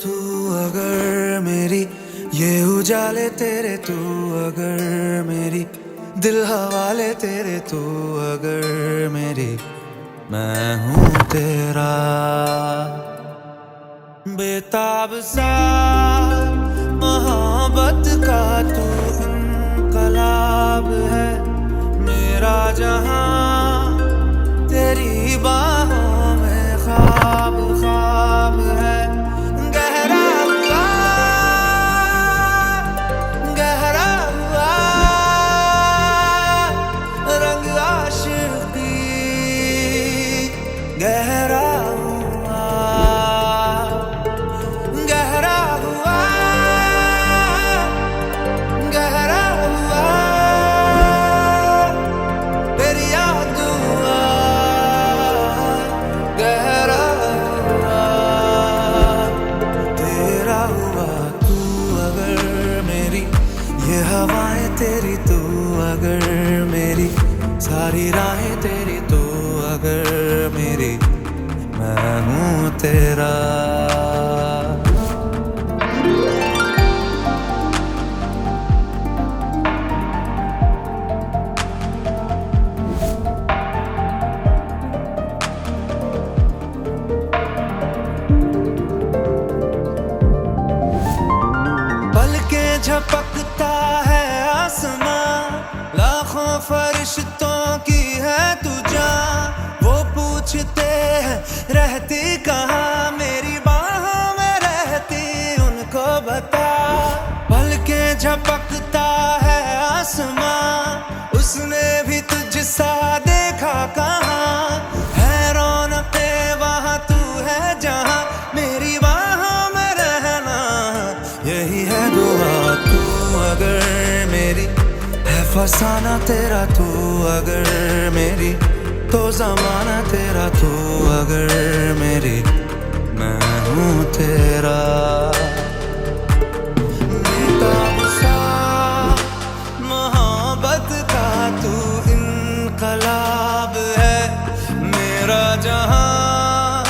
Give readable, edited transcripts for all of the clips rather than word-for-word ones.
तू अगर मेरी, ये उजाले तेरे तू अगर मेरी, दिल हवाले तेरे तू अगर मेरी, मैं हूँ तेरा। बेताब सा मोहब्बत का तू इनकलाब है, मेरा जहां तेरी बाहों में ख्वाब ख्वाब है। गहरा हुआ रंग आशिकी, गहरा हुआ तेरी याद हुआ, गहरा हुआ तेरा हुआ। तू अगर मेरी, ये हवाएं तेरी तू अगर मेरी, सारी राहें तेरी तू अगर मेरी, मैं हूँ तेरा। झपकता है आसमां, लाखों फरिश्तों की है तू जान। वो पूछते हैं रहती कहाँ, मेरी बाहों में रहती उनको बता। पलकें झपकता है आसमां, उसने भी तुझसा देखा कहाँ। है रौनके वहाँ तू है जहाँ, मेरी बाहों में रहना यही है दुआ। तू अगर मेरी, है फसाना तेरा तू अगर मेरी, तो जमाना तेरा तू अगर मेरी, मैं हूँ तेरा। बेताब सा मोहब्बत का तू इनकलाब है, मेरा जहां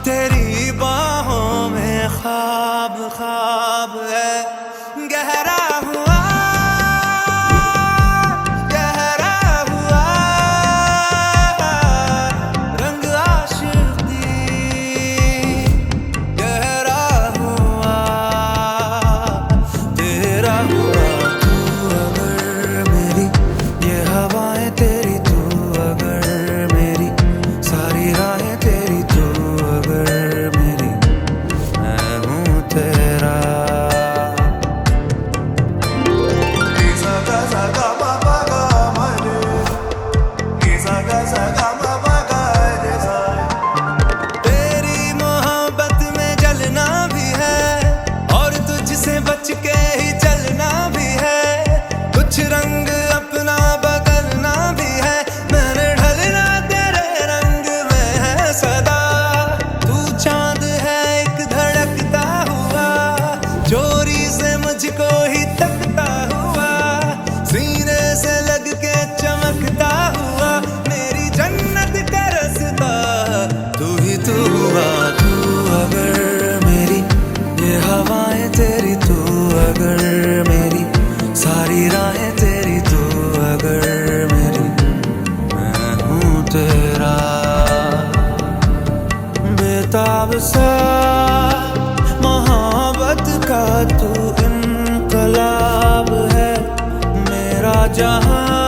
तेरी बाहों में ख्वाब ख्वाब है। गहरा हुआ रंग आशिकी, गहरा हुआ तेरा हुआ। तू अगर मेरी, ये हवाएं तेरी तू अगर मेरी, सारी राहें तेरी तू अगर मेरी, मैं हूँ तेरा। तेरी मोहब्बत में जलना भी है और तुझसे बच के ही चलना भी है। कुछ रंग अपना बदलना भी है, मैंने ढलना तेरे रंग में है सदा। तू चांद है एक धड़कता हुआ, चोरी से मुझको ही तकता हुआ, सीने से लग के चमकता हुआ, मेरी जन्नत का रास्ता तू ही तू हुआ। तू अगर मेरी, ये हवाएं तेरी तू अगर मेरी, सारी राहें तेरी तू अगर मेरी, मैं हूँ तेरा। बेताब सा मोहब्बत का तू इनकलाब है, मेरा जहां